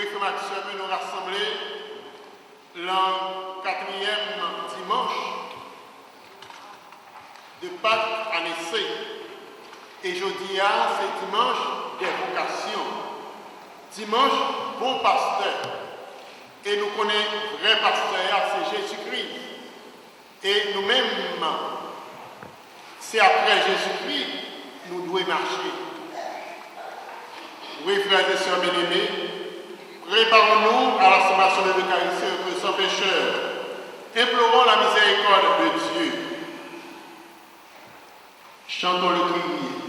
frères et sœurs, nous rassembler le 4e dimanche de Pâques à l'essai. Et jeudi, c'est dimanche des vocations. Dimanche, bon pasteur. Et nous connaissons vrai pasteur, c'est Jésus-Christ. Et nous-mêmes, c'est après Jésus-Christ, nous devons marcher. Oui, frères et sœurs bien-aimés, préparons-nous à la sommation de l'Eucharistie sans pécheur. Implorons la miséricorde de Dieu. Chantons le Kyrie.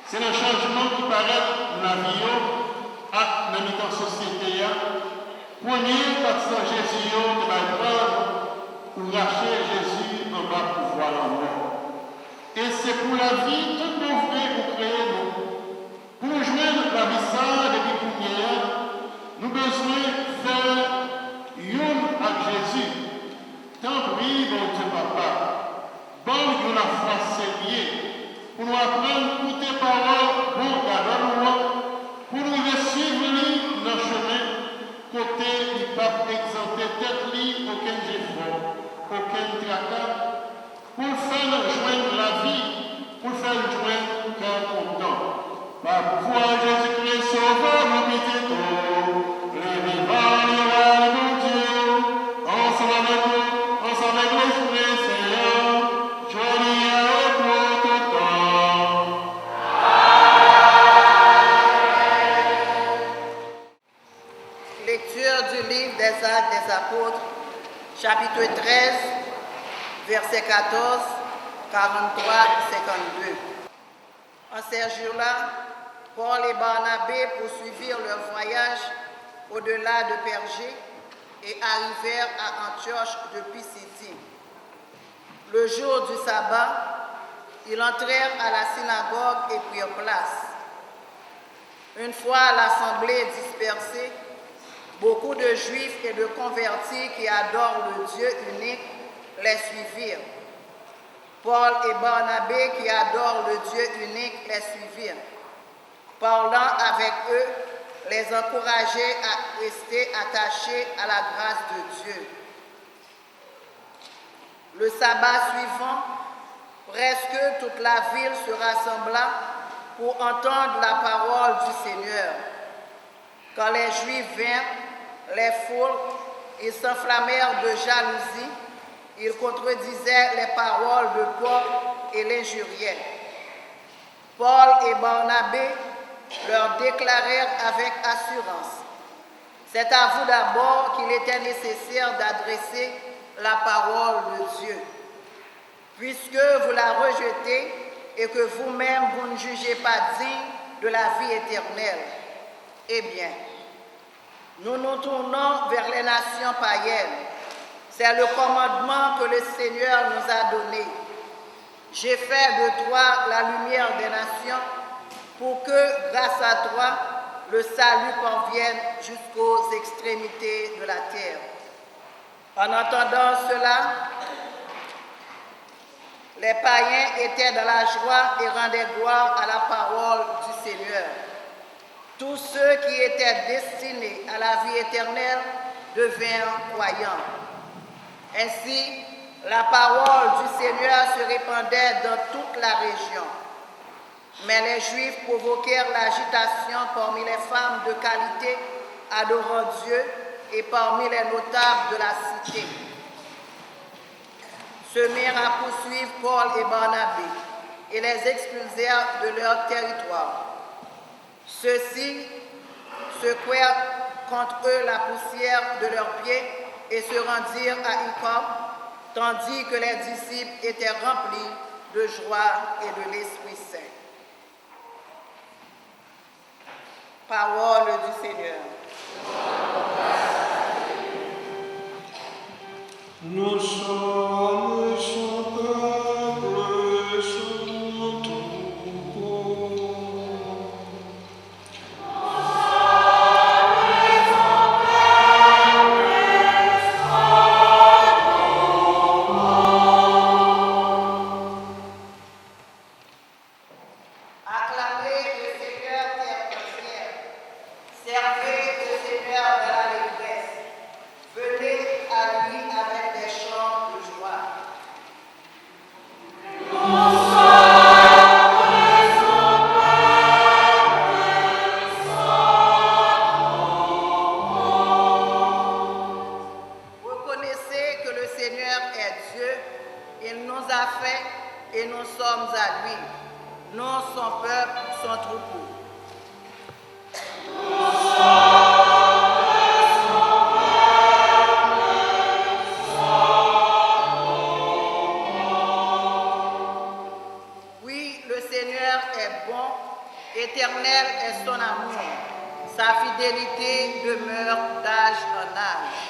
C'est le changement qui paraît dans la vie à la société. Premier, parce que Jésus de la preuve pour racheter aucun tracas, pour faire joindre la vie, pour faire joindre cœur content. Par pouvoir Jésus-Christ, sauveur, nous méditons, les vivants, les rois, mon Dieu, ensemble avec nous, ensemble avec l'Esprit Seigneur, joignez avec nous tout le temps. Lecture du livre des Actes des Apôtres, chapitre 13, versets 14, 43, 52. En ces jours-là, Paul et Barnabé poursuivirent leur voyage au-delà de Pergé et arrivèrent à Antioche de Pisidie. Le jour du sabbat, ils entrèrent à la synagogue et prirent place. Une fois l'assemblée dispersée, beaucoup de Juifs et de convertis qui adorent le Dieu unique les suivirent. Paul et Barnabé qui adorent le Dieu unique les suivirent. Parlant avec eux, les encourageaient à rester attachés à la grâce de Dieu. Le sabbat suivant, presque toute la ville se rassembla pour entendre la parole du Seigneur. Quand les Juifs vinrent, les foules, ils s'enflammèrent de jalousie, ils contredisaient les paroles de Paul et l'injuriaient. Paul et Barnabé leur déclarèrent avec assurance: c'est à vous d'abord qu'il était nécessaire d'adresser la parole de Dieu. Puisque vous la rejetez et que vous-même vous ne jugez pas digne de la vie éternelle, eh bien, nous nous tournons vers les nations païennes. C'est le commandement que le Seigneur nous a donné. J'ai fait de toi la lumière des nations pour que, grâce à toi, le salut parvienne jusqu'aux extrémités de la terre. En entendant cela, les païens étaient dans la joie et rendaient gloire à la parole du Seigneur. Tous ceux qui étaient destinés à la vie éternelle devinrent croyants. Ainsi, la parole du Seigneur se répandait dans toute la région. Mais les Juifs provoquèrent l'agitation parmi les femmes de qualité adorant Dieu et parmi les notables de la cité. Se mirent à poursuivre Paul et Barnabé et les expulsèrent de leur territoire. Ceux-ci secouèrent contre eux la poussière de leurs pieds et se rendirent à Icône, tandis que les disciples étaient remplis de joie et de l'Esprit Saint. Parole du Seigneur. Nous sommes son peuple, son troupeau. Acclamez le Seigneur terre entière. Servez le Seigneur de l'allégresse. Venez à lui avec des chants de joie. Reconnaissez que le Seigneur est Dieu. Il nous a fait et nous sommes à lui. Nous, son peuple, son troupeau. Oui, le Seigneur est bon, éternel est son amour. Sa fidélité demeure d'âge en âge.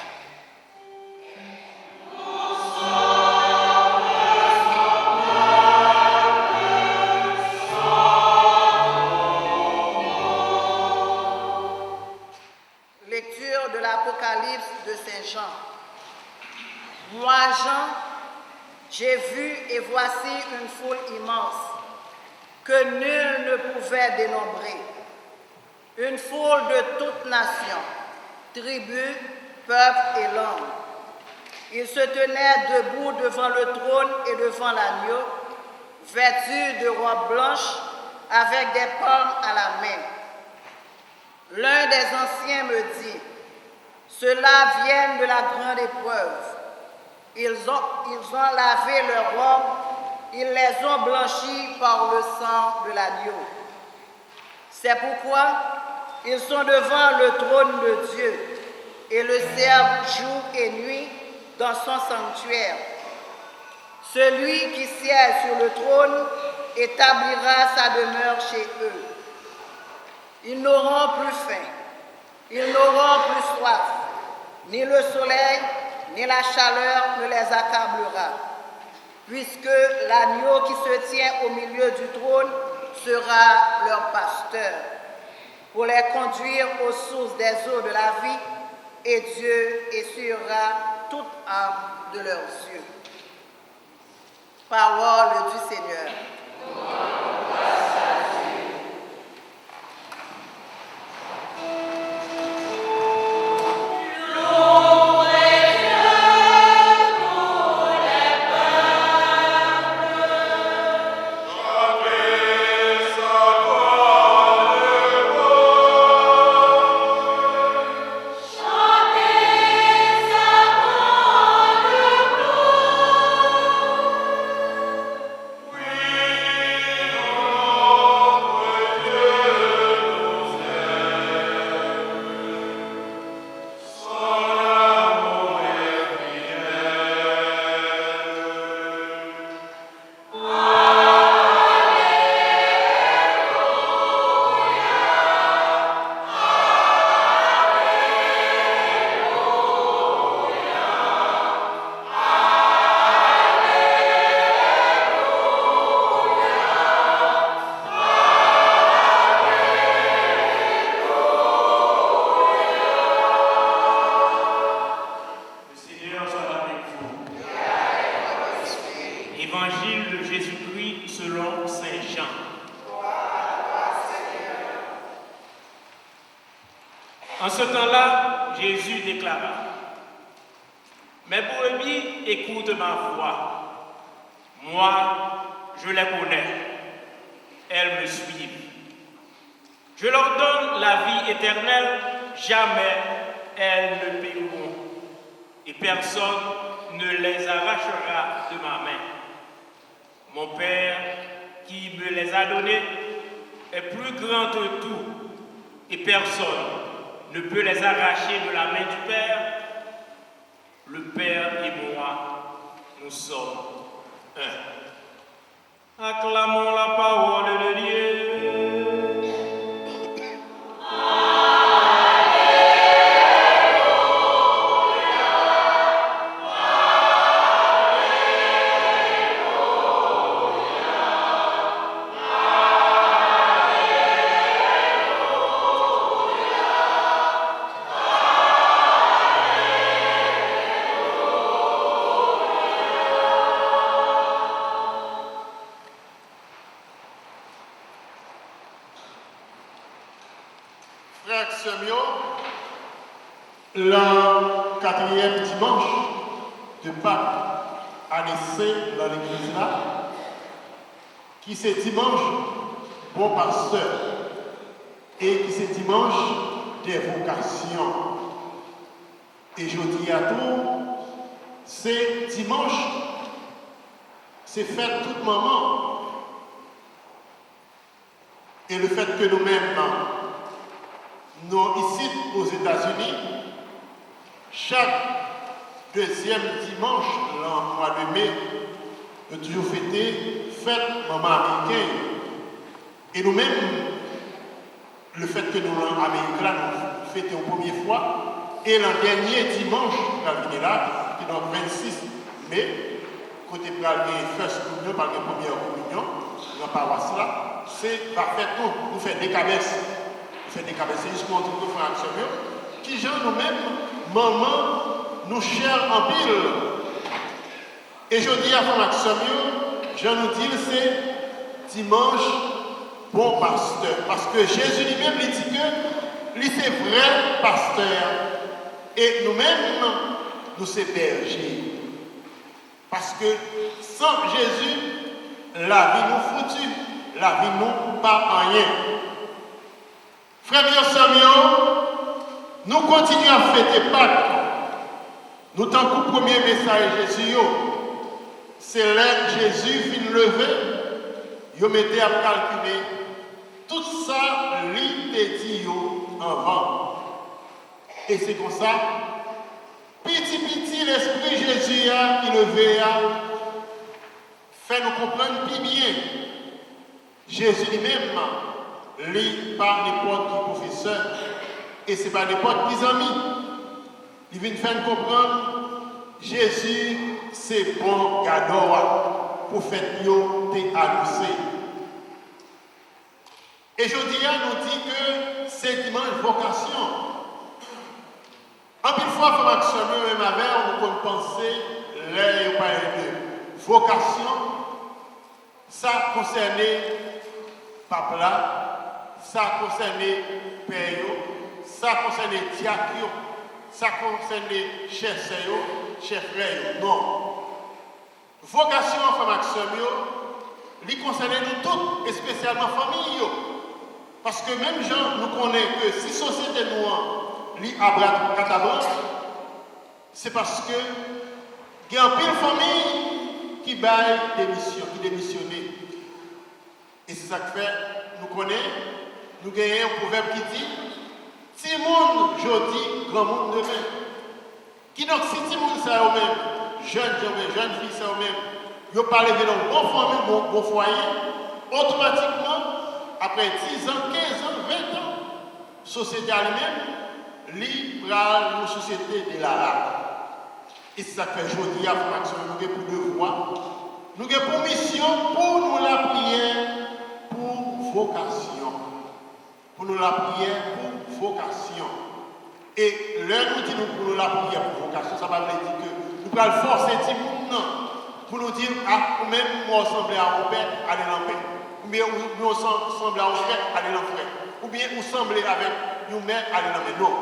Lecture de l'Apocalypse de Saint Jean. Moi, Jean, j'ai vu et voici une foule immense que nul ne pouvait dénombrer. Une foule de toutes nations, tribus, peuples et langues. Il se tenait debout devant le trône et devant l'agneau, vêtu de robes blanches avec des palmes à la main. L'un des anciens me dit, ceux-là viennent de la grande épreuve. Ils ont lavé leurs robes, ils les ont blanchies par le sang de l'agneau. C'est pourquoi ils sont devant le trône de Dieu et le servent jour et nuit dans son sanctuaire. Celui qui siège sur le trône établira sa demeure chez eux. Ils n'auront plus faim, ils n'auront plus soif, ni le soleil, ni la chaleur ne les accablera, puisque l'agneau qui se tient au milieu du trône sera leur pasteur, pour les conduire aux sources des eaux de la vie, et Dieu essuiera toute âme de leurs yeux. Parole du Seigneur. Évangile de Jésus-Christ selon saint Jean. En ce temps-là, Jésus déclara, « Mes brebis écoutent ma voix. Moi, je les connais. Elles me suivent. Je leur donne la vie éternelle. Jamais elles ne périront. Et personne ne les arrachera de ma main. Mon Père, qui me les a donnés, est plus grand que tout, et personne ne peut les arracher de la main du Père. Le Père et moi, nous sommes un. Acclamons la parole de Dieu. Frères Samuel, le quatrième dimanche de Pâques à l'essai dans l'église là, qui c'est dimanche bon pasteur et qui c'est dimanche des vocations. Et je dis à tout, c'est dimanche, c'est fait tout moment. Et le fait que nous-mêmes, nous, ici aux États-Unis, chaque deuxième dimanche, le mois de mai, nous avons toujours fêté fête maman américaine. Et nous-mêmes, le fait que nous, Américains, nous fêtons la première fois, et le dernier dimanche, nous venons là, qui est donc 26 mai, côté pour aller first communion, par la première communion, dans la paroisse là, c'est va faire tout, nous faisons des cabesses. Fait des cabesses, c'est juste pour montrer que frères et sœurs, qui gens nous-mêmes, maman, nous chers en pile. Et je dis à frères et sœurs, je nous dis c'est dimanche bon pasteur. Parce que Jésus lui-même dit que lui c'est vrai pasteur. Et nous-mêmes, nous sommes bergers. Parce que sans Jésus, la vie nous foutue, la vie nous pas rien. Frères et sœurs, nous continuons à fêter Pâques. Nous t'en le premier message Jésus. C'est là que Jésus vient lever, il mettait à calculer tout ça, lui dit avant. Et c'est comme ça, petit l'esprit Jésus qui levé fait nous comprendre plus bien. Jésus lui-même, lui, pas n'importe qui professeur, et ce n'est pas n'importe qui ami. Il vient faire nous comprendre, Jésus, c'est bon cadeau pour faire yo te annoncé. Et Jodia nous dit que c'est dimanche vocation. En plus fois, comme action, même avec, on peut penser, les de vocation, ça concernait Papa, ça concernait Père, ça concernait Diacre, ça concernait chef frère. Non. Vocation, femme action, lui concernait nous toutes, et spécialement famille. Parce que même gens nous connaissent que si société noire li abrat katabran, c'est parce que il y a un pile famille qui baille qui démissionne. Et c'est ça que fait, nous connaissons, nous gagnons un proverbe qui dit si monde jodi, grand monde demain. Qui donc si tout le monde ça eux-mêmes, jeunes filles ça eux-mêmes, ils parlent de leur bon famille, bon foyer, automatiquement, après 10 ans, 15 ans, 20 ans, société elle-même, libre une société de la laque. Et c'est ça que fait aujourd'hui à Fraction, nous avons pour devoir, nous avons pour mission, pour nous la prière, pour vocation. Pour nous la prière, pour vocation. Et l'heure nous dit pour nous la prière, pour vocation, ça va dire que nous allons forcer tout le monde pour nous dire, ah, ou même moi, semblez à mon père, allez dans paix. Ou bien nous semblez à mon frère, allez dans frère. Ou bien nous semblez avec nous-mêmes, allez dans paix. Non.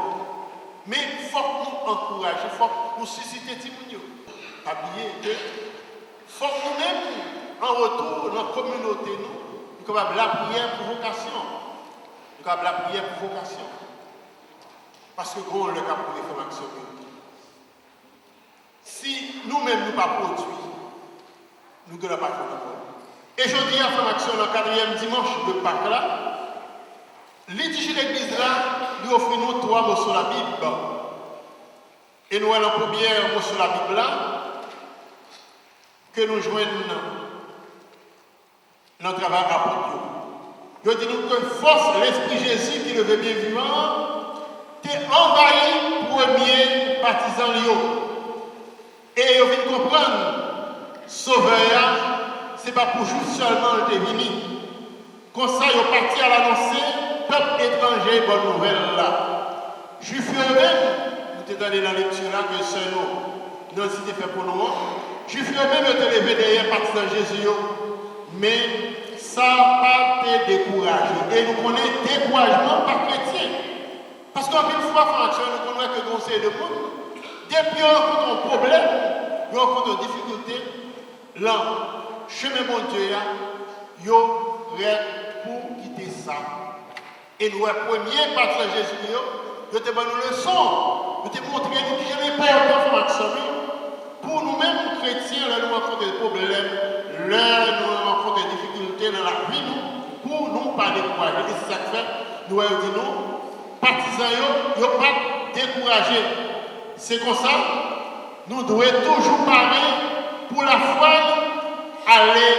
Mais il faut que nous encourager, il faut que nous susciter tout le monde. Habillé que, il faut que nous-mêmes, en retour, dans la communauté, nous sommes la prière pour vocation. Nous sommes la prière pour vocation. Parce que gros, le cas pour les femmes actionner. Si nous-mêmes nous ne pas produit, nous ne pouvons pas faire. Et je dis à Femme Action, le 4e dimanche de Pâques, là, l'édition de l'église là, lui offre nous 3 mots sur la Bible. Et nous allons premier mot sur la Bible là, que nous joignons dans le travail apôtre. Je dis nous que force l'Esprit Jésus qui le veut bien vivant, t'es envahi premier partisan Lyon. Et vous venez comprendre, sauveur, ce n'est pas pour juste seulement le deviner. Comme ça, ils sont partis à l'annoncer, peuple étranger, bonne nouvelle là. Juifs eux-mêmes, nous sommes allés dans la lecture là, que c'est nous, non, c'était fait pour nous. Juifs eux-mêmes, ils étaient levés derrière partisan Jésus. Mais ça n'a pas été découragé. Et nous connaissons découragement par chrétien. Parce qu'en une fois, François, nous connaissons que le conseil de monde. Depuis qu'on rencontre un problème, on rencontre une difficulté, là, chemin bon Dieu, ils sont prêts pour quitter ça. Et nous, le premier patron Jésus, nous avons donné une leçon, nous avons montré nous qui n'est pas important pour nous-mêmes, chrétiens, là, nous rencontrons des problèmes, là, nous rencontrons des difficultés dans la vie, pour nous pas décourager. Et c'est ça que fait, nous avons dit nous, partisans, ils ne sont pas découragés. C'est comme ça, nous devons toujours parler pour la foi, aller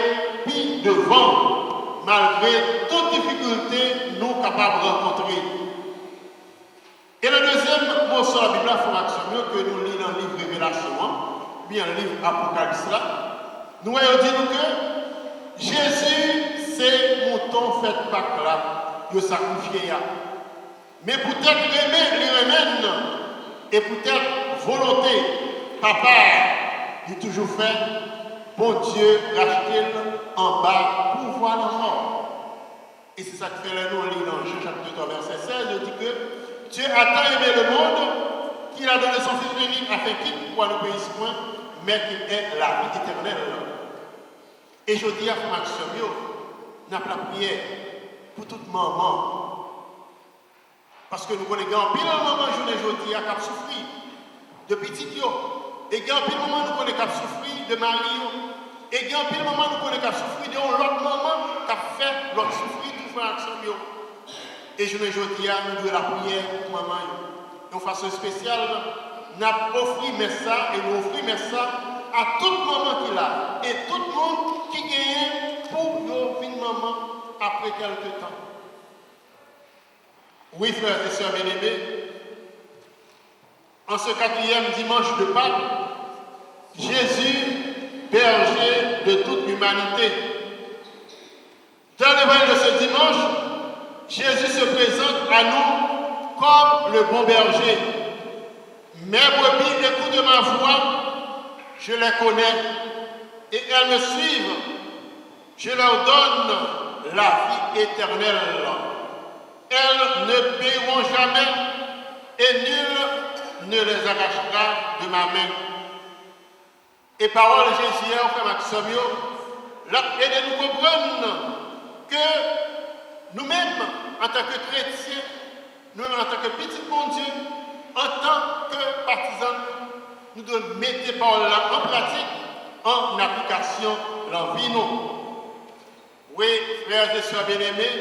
plus devant, malgré toute difficulté nous capables de rencontrer. Et le deuxième mot sur la Bible, la formation que nous lisons dans le livre Révélation, bien le livre Apocalypse là, nous avons dit que Jésus, c'est mouton fait Pâques là, il a sacrifié. Mais peut-être les remèdes et peut-être volonté, papa, il toujours fait, bon Dieu, racheter en bas pour voir la mort. Et c'est ça que fait nous, on lit dans Jean chapitre 3, verset 16, il dit que Dieu a tant aimé le monde qu'il a donné son Fils unique afin qu'il ne nous périsse point, mais qu'il ait la vie éternelle. Et je dis à Maxime, n'a pas la prière pour toute maman. Parce que nous connaissons pile maman, je dis à cap souffrir de petit yo. Et grand pile maman, nous connaissons cap souffrir de mari. Et grand pile maman, nous connaissons cap souffrir de l'autre maman qui a fait l'autre souffrir tout frère Maxime. Et je dis à nous de la prière pour maman. De façon spéciale, nous avons offert ça et nous offrons ça à toute maman qui l'a et tout le monde qui gagne pour une maman après quelques temps. Oui, frères et sœurs bien-aimés, en ce 4e dimanche de Pâques, Jésus, berger de toute l'humanité. Dans l'évangile de ce dimanche, Jésus se présente à nous comme le bon berger. Mes brebis écoutent ma voix, je les connais et elles me suivent. Je leur donne la vie éternelle. Elles ne paieront jamais et nul ne les arrachera de ma main. Et parole de Jésus, frère Maxime, aidez nous comprendre que nous-mêmes, en tant que chrétiens, nous-mêmes en tant que petit bon Dieu, en tant que partisans, nous devons mettre ces paroles-là en pratique, en application dans la vie. Oui, frères et sœurs bien-aimés,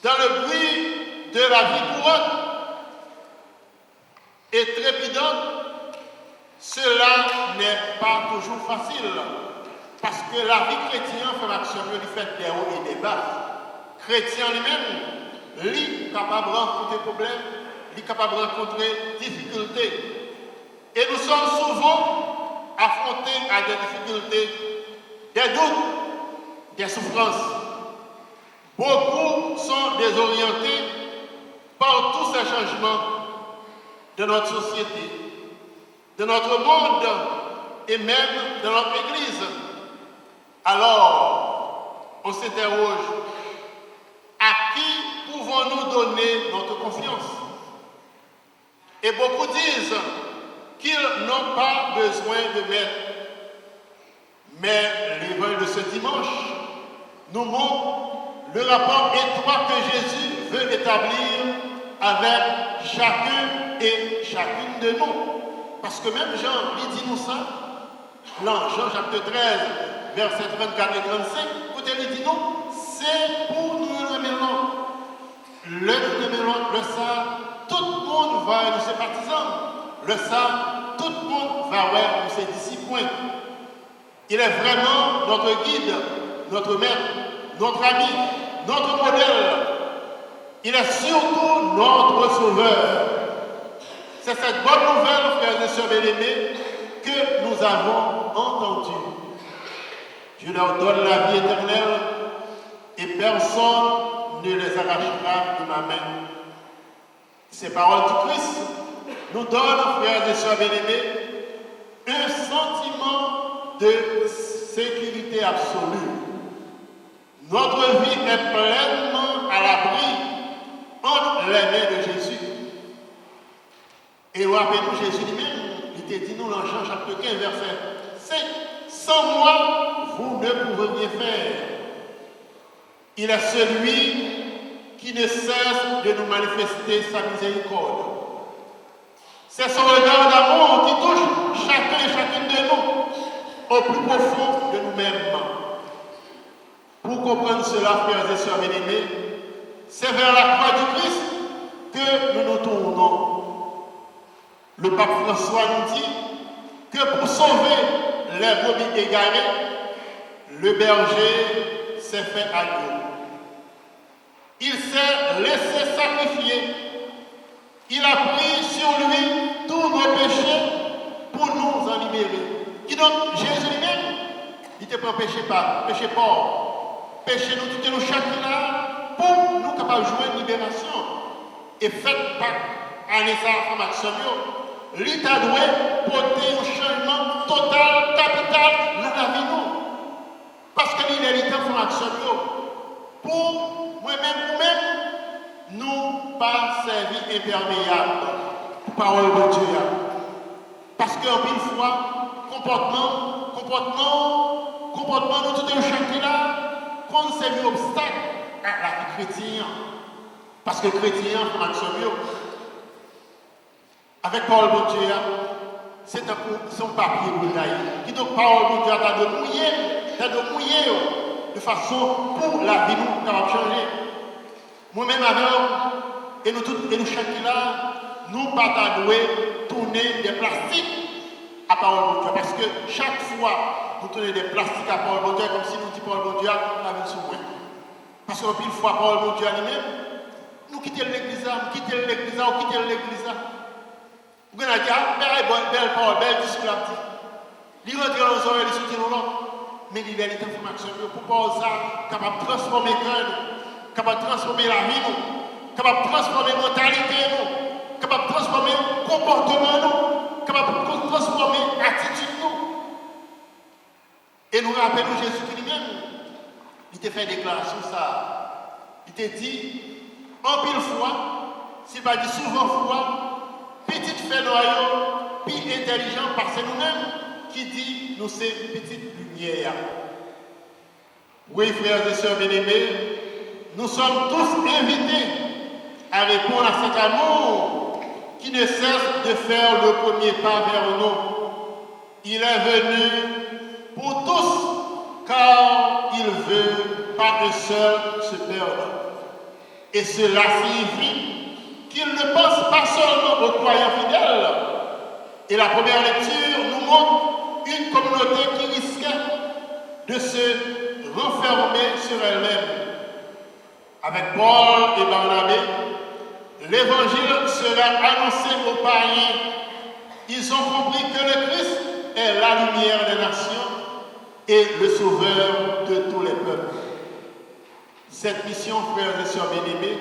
dans le bruit de la vie courante et trépidante, cela n'est pas toujours facile. Parce que la vie chrétienne, frère Maxime, il fait des hauts et des bas. Chrétien lui-même, lui est capable de rencontrer des problèmes, lui est capable de rencontrer des difficultés. Et nous sommes souvent affrontés à des difficultés, des doutes, des souffrances. Beaucoup sont désorientés par tous ces changements de notre société, de notre monde et même de notre Église. Alors, on s'interroge, à qui pouvons-nous donner notre confiance? Et beaucoup disent qu'ils n'ont pas besoin de maître. Mais l'évangile de ce dimanche nous montre le rapport étroit que Jésus veut établir avec chacun et chacune de nous. Parce que même Jean, il dit nous ça, dans Jean chapitre 13, versets 34 et 35, écoutez, il dit non, c'est pour nous le mélange. Le ça, tout le monde va nous ses partisans. Le ça, tout le monde va vers nous ses disciples. Il est vraiment notre guide, notre maître, notre ami, notre modèle. Il est surtout notre sauveur. C'est cette bonne nouvelle, frères et sœurs bien-aimés, que nous avons entendue. Je leur donne la vie éternelle et personne ne les arrachera de ma main. Ces paroles du Christ nous donnent, frères et sœurs bien-aimés, un sentiment de sécurité absolue. Notre vie est pleinement à l'abri entre les mains de Jésus. Et rappelez-nous, Jésus lui-même, il t'a dit nous dans Jean chapitre 15, verset 5, sans moi, vous ne pouvez rien faire. Il est celui qui ne cesse de nous manifester sa miséricorde. C'est son regard d'amour qui touche chacun et chacune de nous au plus profond de nous-mêmes. Pour comprendre cela, frères et sœurs bien-aimés, c'est vers la croix du Christ que nous nous tournons. Le pape François nous dit que pour sauver les brebis égarées, le berger s'est fait agneau. Il s'est laissé sacrifier. Il a pris sur lui tous nos péchés pour nous en libérer. Et donc, Jésus lui-même, il ne te prend péché pas, péché pas. Péché nous, tout nous chacun là, pour nous capables de jouer une libération. Et faites pas à l'essai Maxime, lui t'a doué porter un changement total, capital dans la vie nous. Parce que l'idée de Maxime, pour moi-même, nous pas servi imperméable. parole de Dieu. Parce qu'en pile fois, comportement, nous tout un chacun là, qu'on c'est un obstacle à la vie chrétienne. Parce que chrétien, pour action mieux. Avec parole de Dieu, c'est son papier bouteille. Qui donc parole de Dieu t'as de mouiller de façon pour la vie nous capable de changer. Moi-même avec et nous tous et nous chacun là, nous pas tourner des plastiques à parole de Dieu. Parce que chaque fois nous tournons des plastiques à parole de Dieu comme si nous disions parole de Dieu avec sous moi. Parce qu'en pile fois parole de Dieu lui-même, nous quittons l'église, nous quittons l'église. Vous avez dit, belle parole, belle discours. Il rentre dans nos oreilles, il soutient nos langues. Mais il y a des informations pour pas ça, capable de transformer le cœur, capable de transformer la vie, capable de transformer la mentalité, capable de transformer le comportement, capable de transformer l'attitude. Et nous rappelons Jésus lui-même, il t'a fait une déclaration ça. Il t'a dit, en pile fois, s'il va dire souvent fois, petite fait noyau, puis intelligent, parce que nous-mêmes qui dit nous c'est petite lumière. Oui, frères et sœurs bien-aimés, nous sommes tous invités à répondre à cet amour qui ne cesse de faire le premier pas vers nous. Il est venu pour tous, car il veut pas un seul se perdre. Et cela signifie qu'il ne pense pas seulement aux croyants fidèles. Et la première lecture nous montre une communauté qui risquait de se renfermer sur elle-même. Avec Paul et Barnabé, l'évangile sera annoncé aux païens. Ils ont compris que le Christ est la lumière des nations et le sauveur de tous les peuples. Cette mission, frères et sœurs bien-aimés,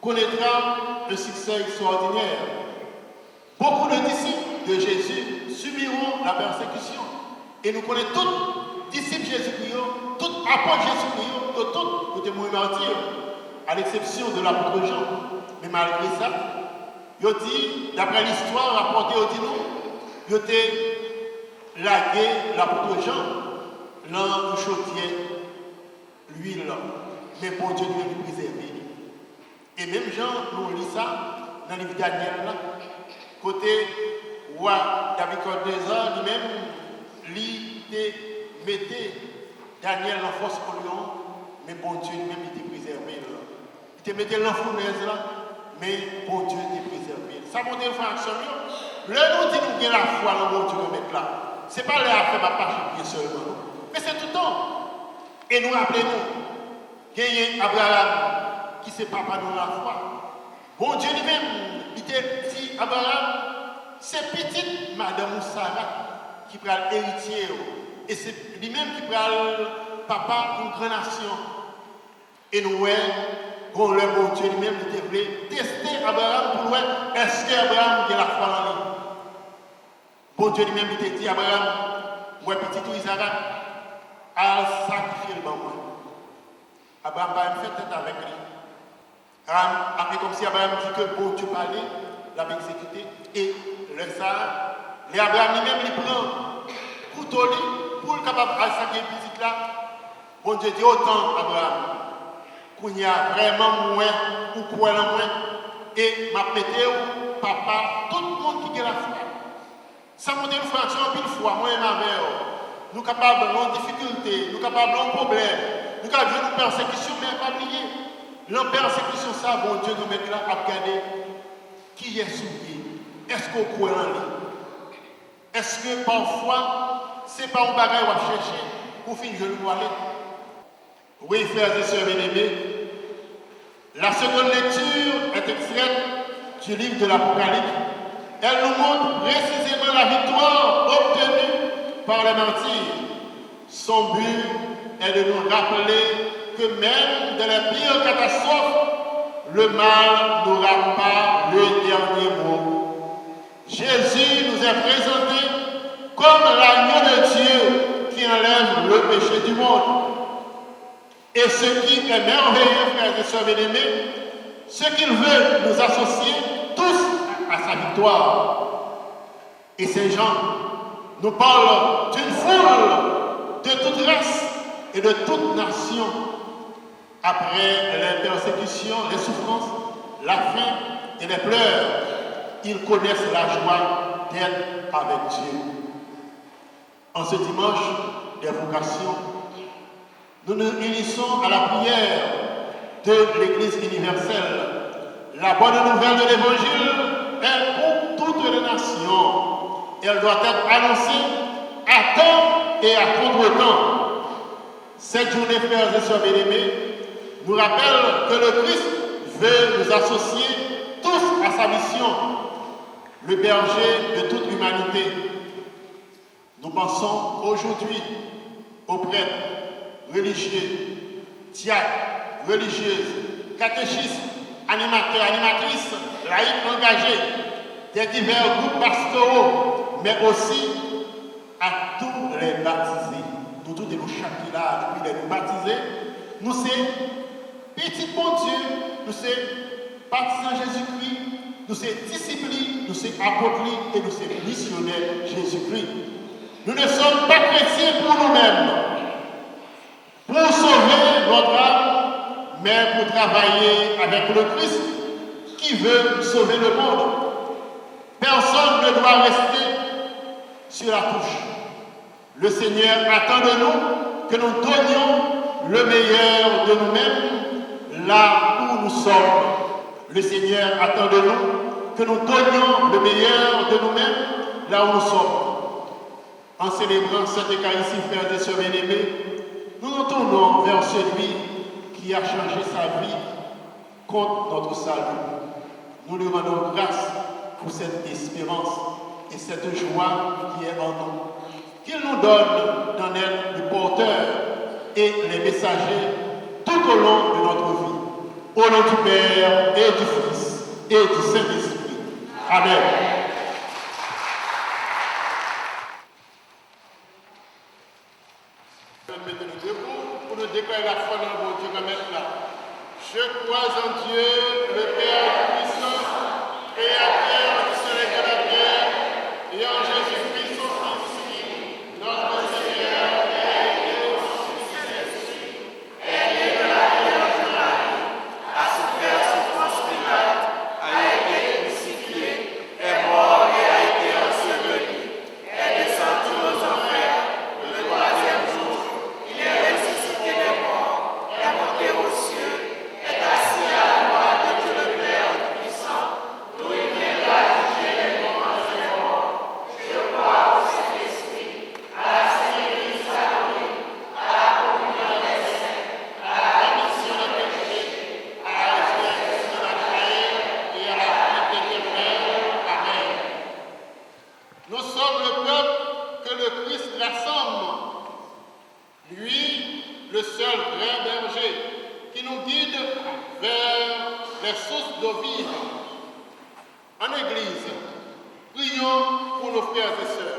connaîtra un succès extraordinaire. Beaucoup de disciples de Jésus subiront la persécution. Et nous connaissons tous disciples Jésus-Christ, tous apôtres Jésus-Christ, tous étaient morts martyrs, à l'exception de l'apôtre Jean. Mais malgré ça, il dit, d'après l'histoire rapportée au nous, il était lagué l'apôtre Jean, dans le chaudier, l'huile, mais pour Dieu lui préserver. Et même Jean, nous lit ça dans le livre de Daniel, là, côté roi Nabuchodonosor lui-même, lui mettait Daniel en force pour lion, mais bon Dieu lui-même était préservé. Il te mettait l'enfournaise là, mais bon Dieu était préservé. Ça monte une fraction. Le nous dit nous avons la foi dans bon Dieu nous mettre là. Ce n'est pas l'affaire de pas seulement, mais c'est tout le temps. Et nous rappelons-nous qu'il y a Abraham qui c'est papa dans la foi. Bon Dieu lui-même, il était dit Abraham, c'est petite Madame Sarah qui prend l'héritier. Et c'est lui-même qui prend papa pour une grande nation. Et nous, bon, le bon Dieu lui-même, il voulait tester Abraham pour voir est-ce qu'Abraham a la foi en lui. Bon Dieu lui-même, il dit Abraham, ouais, petit Isaac, à sacrifier le bon. Abraham va faire tête avec lui. Comme si Abraham dit que bon Dieu parlait, l'avait exécuté. Et le ça, Abraham lui-même, il prend couteau pour le capable de sacrifier petit là. Bon Dieu dit autant Abraham, qu'il y a vraiment moins ou quoi là moins. Et m'a pété papa, tout le monde qui a la foi. Ça monte une fraction, une fois, moi et ma mère, nous capables de difficultés, nous capables de problèmes, nous capables de persécution, mais pas oublier. La persécution, ça, bon Dieu nous met là à regarder qui est souillé. Est-ce qu'on croit en lui? Est-ce que parfois, ce n'est pas un bagage à chercher pour finir de nous aller? Oui, frères et sœurs bien-aimés, la seconde lecture est extraite du livre de l'Apocalypse. Elle nous montre précisément la victoire obtenue par les martyrs. Son but est de nous rappeler que même dans les pires catastrophes, le mal n'aura pas le dernier mot. Jésus nous est présenté comme l'agneau de Dieu qui enlève le péché du monde. Et ce qui est merveilleux, frères et sœurs bien-aimés, ce qu'il veut nous associer tous à sa victoire. Et Saint Jean nous parle d'une foule de toute race et de toute nation. Après les persécutions, les souffrances, la faim et les pleurs, ils connaissent la joie d'être avec Dieu. En ce dimanche des vocations, nous nous unissons à la prière de l'Église universelle. La bonne nouvelle de l'Évangile est pour toutes les nations. Elle doit être annoncée à temps et à contre-temps. Cette journée, frères et sœurs bien-aimés, nous rappelle que le Christ veut nous associer tous à sa mission, le berger de toute l'humanité. Nous pensons aujourd'hui aux prêtres, religieux, diacres, religieuses, catéchistes, animateurs, animatrices, laïcs engagés, des divers groupes pastoraux, mais aussi à tous les baptisés. Nous tous nous chaque là, depuis les baptisés, nous c'est petit bon Dieu, nous c'est baptisants Jésus-Christ, nous c'est disciples, nous c'est apôtres et nous c'est missionnaires Jésus-Christ. Nous ne sommes pas chrétiens pour nous-mêmes, pour sauver notre âme, mais pour travailler avec le Christ qui veut sauver le monde. Personne ne doit rester sur la touche. Le Seigneur attend de nous que nous donnions le meilleur de nous-mêmes là où nous sommes. Le Seigneur attend de nous que nous donnions le meilleur de nous-mêmes là où nous sommes. En célébrant cette Eucharistie, frères et sœurs bien-aimés, nous nous tournons vers celui qui a changé sa vie contre notre salut. Nous lui rendons grâce pour cette espérance et cette joie qui est en nous. Qu'il nous donne d'en être le porteur et les messagers tout au long de notre vie. Au nom du Père et du Fils et du Saint-Esprit. Amen. Mettez-nous debout pour nous déclarer la foi dans le Dieu comme là. Je crois en Dieu, le Père puissant, Créateur du ciel et de la terre, et en Jésus-Christ, son Fils, notre Seigneur, et Dieu, est de la terre de la vie, a souffert souffrance Pilate, a été crucifié, est mort et a été enseveli, est descendu aux enfers, le troisième jour, il est ressuscité des morts, est monté aux cieux, est assis à la droite de Dieu le Père Tout-Puissant, d'où il viendra juger les vivants et les morts. Je crois au Saint-Esprit, à la Sainte Église catholique, à la communion des saints, à la rémission des péchés, à la résurrection de la chair et à la vie éternelle. Amen. Nous sommes le peuple que le Christ rassemble. Lui, le seul vrai berger, qui nous guide vers les sources d'eau vive. En Église, prions pour nos frères et sœurs.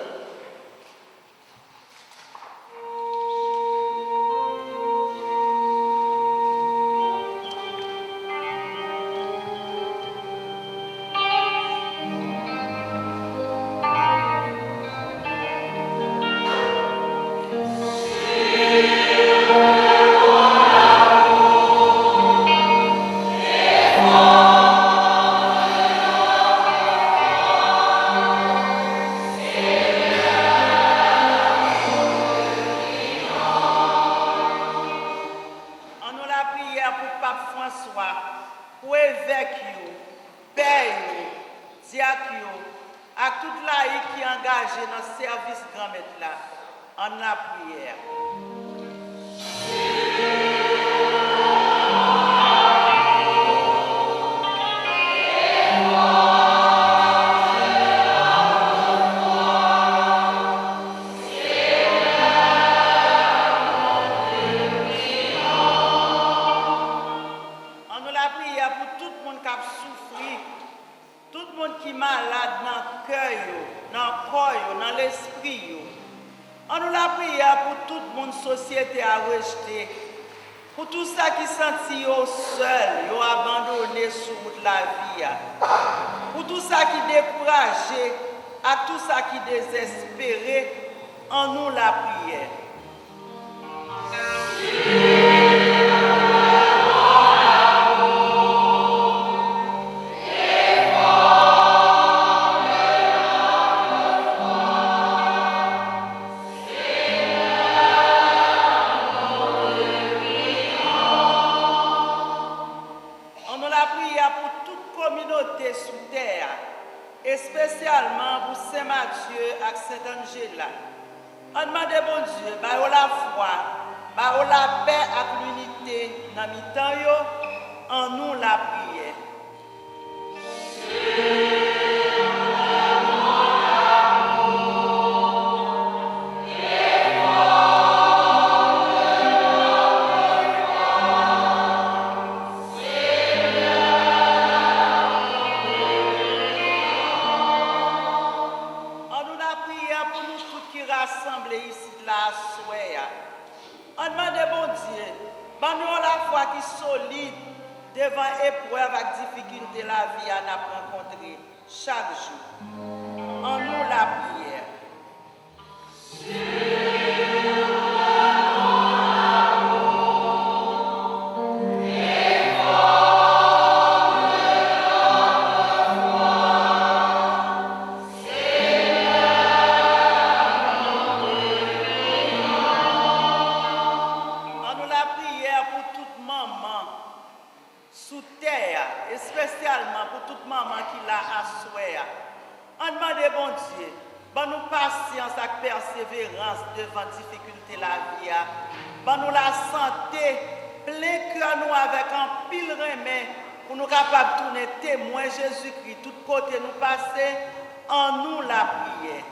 Pour tout ça qui sentit seul, abandonné sur la vie. pour tout ça qui découragé, à tout ça qui désespéré, en nous la prière. Sous terre, et spécialement pour Saint-Mathieu et Saint-Angela. On demande bon Dieu, bah la foi, bah la paix et l'unité dans le temps, en nous la prière. Solide devant épreuve et difficulté la vie à nous rencontrer chaque jour. En nous la prière. Persévérance devant difficulté la vie, ban nous la santé, plein cœur nous avec un pile remède pour nous capables de tourner témoin Jésus-Christ, tout côté nous passer, en nous la prière.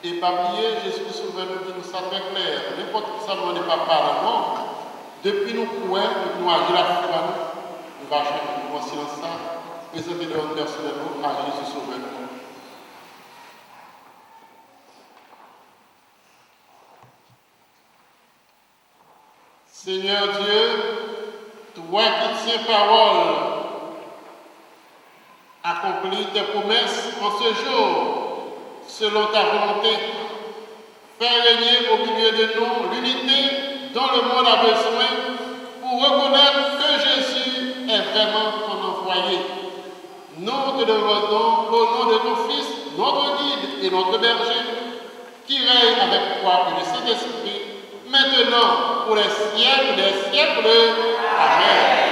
Et pas oublier, Jésus souverain nous dit nous ça très clair. N'importe qui ça ne pas apparemment. Depuis nous courir, depuis nous agir la foi, nous va changer nous en silence ça, présenter notre personnellement à Jésus souverain. Seigneur Dieu, toi qui tiens parole, accomplis tes promesses en ce jour. Selon ta volonté, fais régner au milieu de nous l'unité dont le monde a besoin pour reconnaître que Jésus est vraiment ton envoyé. Nous te demandons au nom de ton Fils, notre guide et notre berger, qui règne avec toi et le Saint-Esprit, maintenant pour les siècles des siècles. Amen.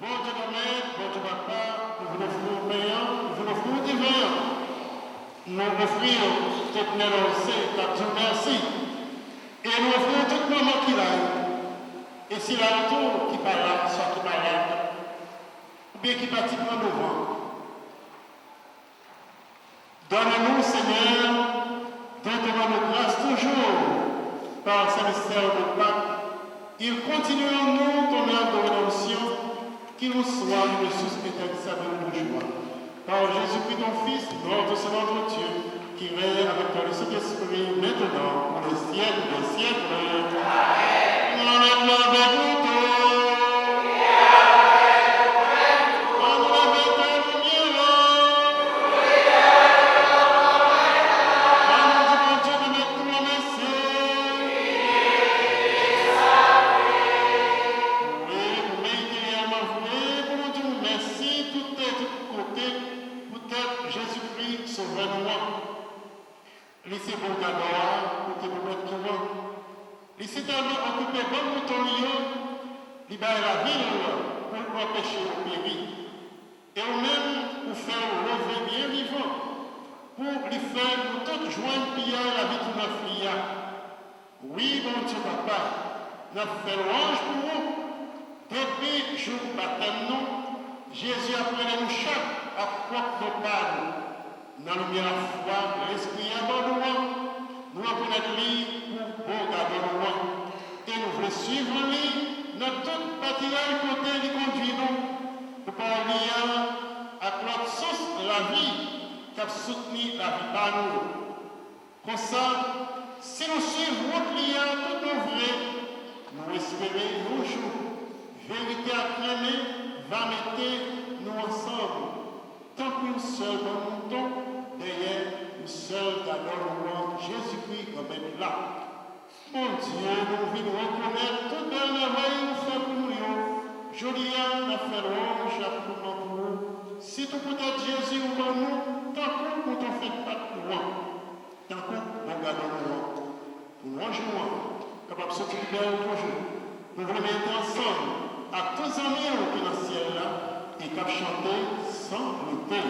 Bon Dieu Maître, bon Dieu Papa, nous vous offrons payant, nous vous offrons divin. Nous offrons toute notre Dieu merci. Et nous offrons tout moment qu'il a. Et s'il a un tour qui parle là, soit qui parle là, ou bien qui partit prendre devant. Donne-nous, Seigneur, donne-nous nos grâces toujours par ce mystère de Pâques. Il continue en nous ton œuvre de rédemption, qui nous soit une source éternelle de joie. Par Jésus-Christ, ton Fils, notre Seigneur, notre Dieu, qui règne avec toi le Saint-Esprit, maintenant, pour les siècles des siècles. Amen. On est avec nous tous. Laissez vos d'abord, pour que vous mettez tout le monde. Laissez tellement occuper bon mouton, libérer la ville pour empêcher le périr. Et au même pour faire lever bien vivant, pour lui faire nous tous joindre pillard la vie de notre fille. Oui, bon Dieu, Papa, nous fait louange pour vous. Depuis le jour du baptême, nous, Jésus apprenait nous chaque à porte de panne. Dans le bien la foi, l'esprit abandonnant, nous reconnaissons lui pour bon abandonnant. Et nous voulons suivre lui dans toute bâtiment côté qui conduit nous pour parler à notre source la vie qui a soutenu la vie par nous. Comme ça, si nous suivons notre lien tout vrai, nous espérons nos jours. Vérité acclamée va mettre nous ensemble. Tant qu'une seule mouton, derrière une seule d'abord, Jésus-Christ comme être là. Mon Dieu, nous voulons reconnaître toute la merveille que nous faisons pour nous. Jolia n'a fait louange à pour nous. Si tout peut être Jésus ou dans nous, tant que nous ne faisons pas de loin, tant que nous regardons loin, nous mangeons, capable de sortir de toujours. Nous voulons mettre ensemble à tous les amis qui sont dans le ciel là et qui chanter sans lutter.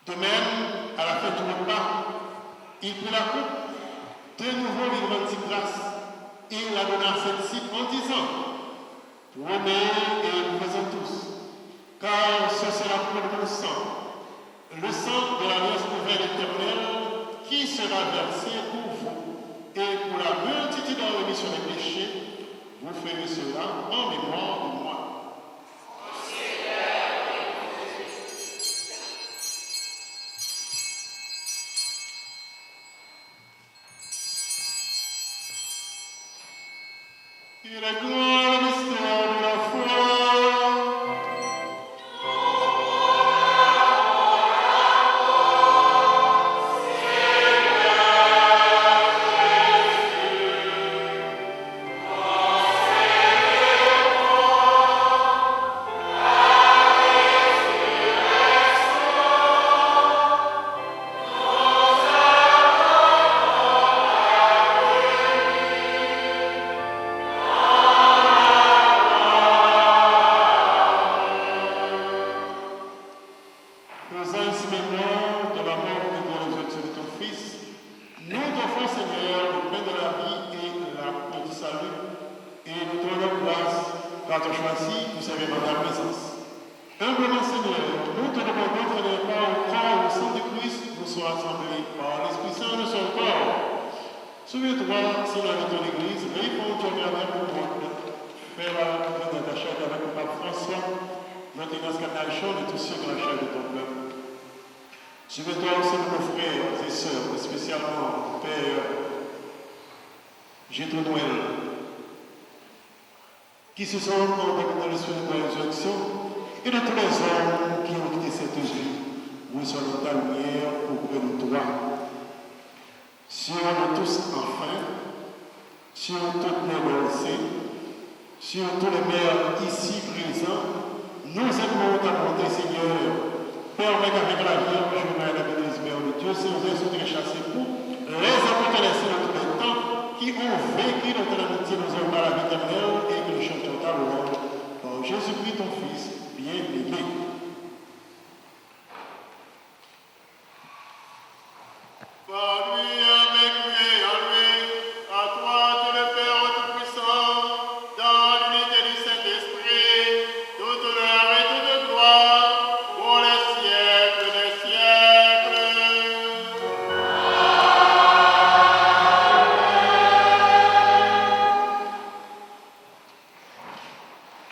De même, à la fin du repas, il prit la coupe, de nouveau lui rendit grâce, et il la donna à ses disciples en disant, prenez et buvez-en tous, car ce sera pour mon sang, le sang de l'alliance nouvelle éternelle, qui sera versé pour vous, et pour la multitude de la rémission des péchés, vous ferez cela en mémoire de moi. Il est grand le mystère de la foi. crois, si nous dans l'église, réponds au jardin pour moi. Faire la chair avec le pape François, notre incarnation de tous ceux qui ont la chair de ton peuple. Je veux toi aussi nos frères et sœurs, spécialement Père Gétro Noël, qui se sont rencontrés dans le soin de la résurrection, et de tous les hommes qui ont quitté cette vie. Nous sommes ta lumière auprès de toi. Sur nous tous enfin, sur toutes les pensées, sur tous les mères ici présents, nous aimons ta bonté, Seigneur. Permets qu'avec la Vierge, Marie la Bénédice Mère de Dieu, ces hommes sont chassés pour les apôtres laissés dans tous les temps, qui ont vécu dans ton amitié, nous avons la vie éternelle et que nous chantons ta louange. Par Jésus-Christ, ton Fils, bien-aimé. Par lui, avec lui et en lui, à toi, Dieu le Père Tout-Puissant, dans l'unité du Saint-Esprit, toute l'heure et toute gloire, pour les siècles des siècles.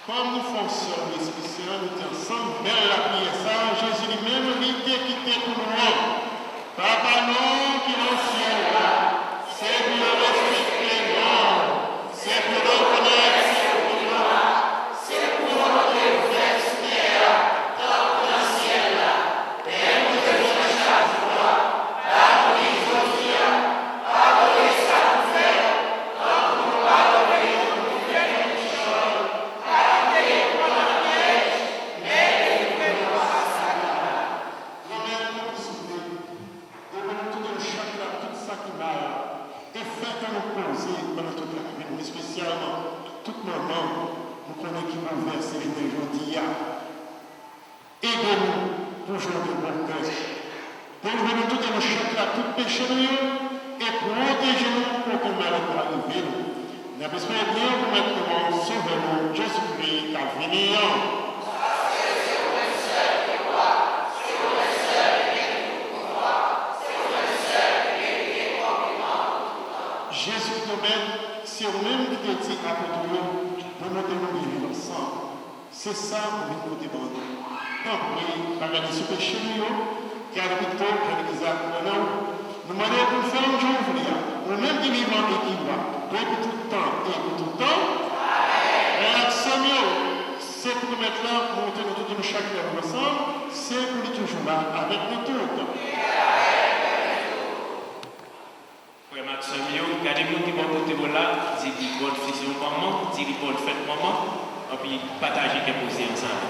Comme nous fonctionnons l'Esprit Saint, nous sommes ensemble vers la prière. Ça, Jésus lui-même, lui quitté pour nous. Papa, non, qui est au ciel, c'est pour le respecter, non. C'est pour le connaître, c'est pour nous. C'est pour notre université, dans le ciel. Et nous devons chaque fois, la prise aussi, pardonner ça nous fait, comme nous pardonnons, nous faisons des choses. Arrêtez pour la neige, mais délivrez-nous à Satan. Nous-mêmes, nous souffrons. Tout ça qui m'a et fait que nous poser pendant toute la vie, mais spécialement tout moment, nous connaissons qui nous verse et jouer aujourd'hui. Aidez-nous pour jouer de bon cœur. Délivrez-nous tout et nous chaque là, tout péché et protégez-nous pour que le mal ne arrive. Nous avons besoin de bien pour maintenant sauver nous, Jésus-Christ, à venir. Jésus nous-mêmes, c'est nous-mêmes qui te dit à côté de nous, nous devons vivre ensemble. C'est ça que nous devons demander. Donc, oui, regardez ce péché, qui a plutôt, je l'ai dit à nous, nous demandons pour faire un jour ouvrir, nous-mêmes qui vivons et qui voient, depuis tout le temps et pour tout le temps. Réaction mieux, c'est pour nous mettre là, pour nous tenir chaque jour ensemble, c'est pour nous toujours là, avec nous tous. Gardez-nous qui vont côté là, c'est dit bonne fusion maman, c'est dit bonne fête maman, et puis partagez quelques posés ensemble.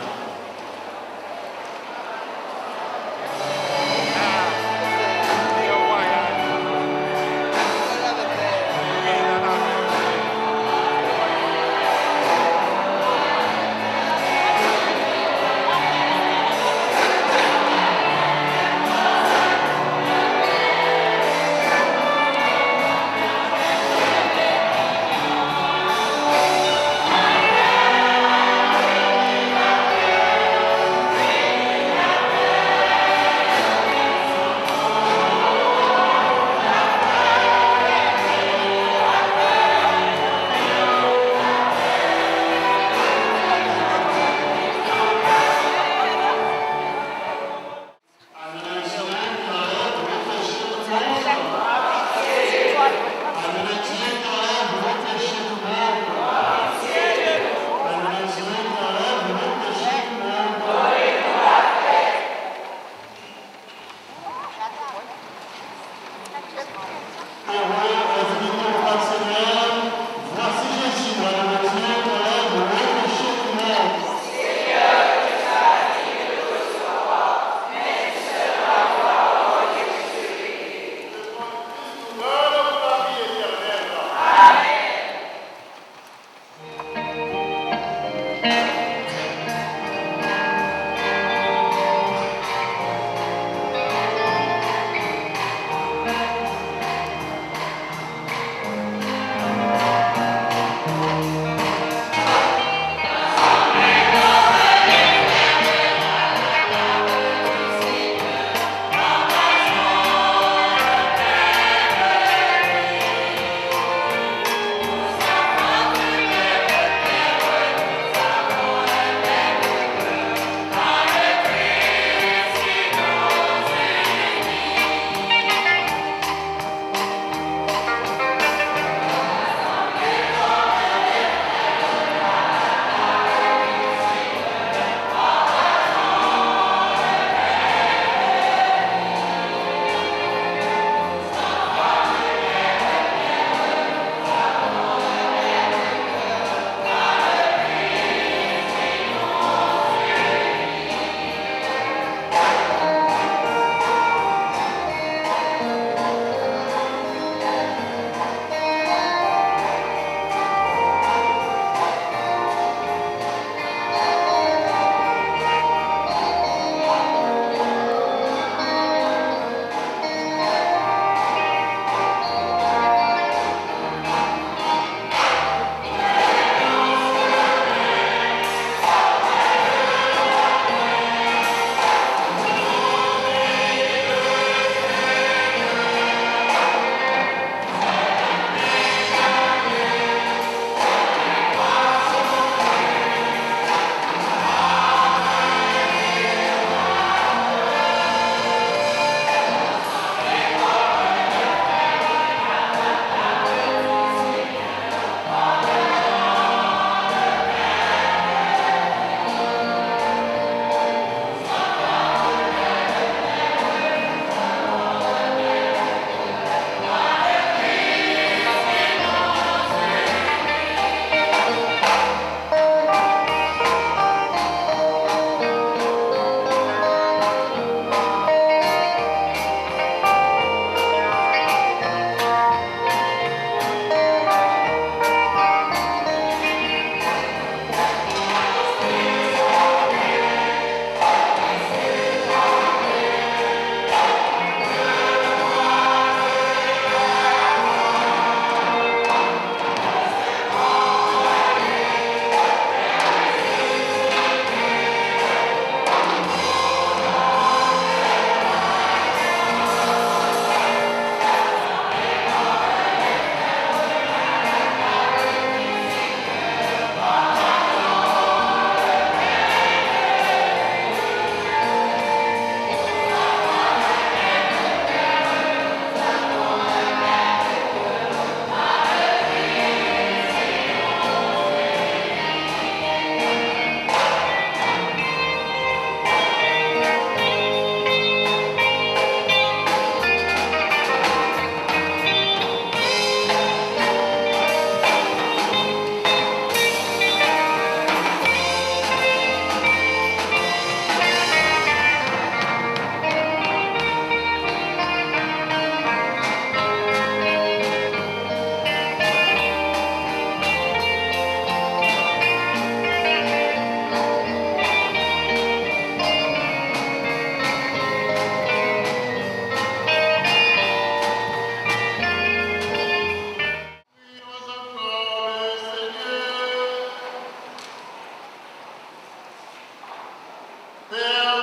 Père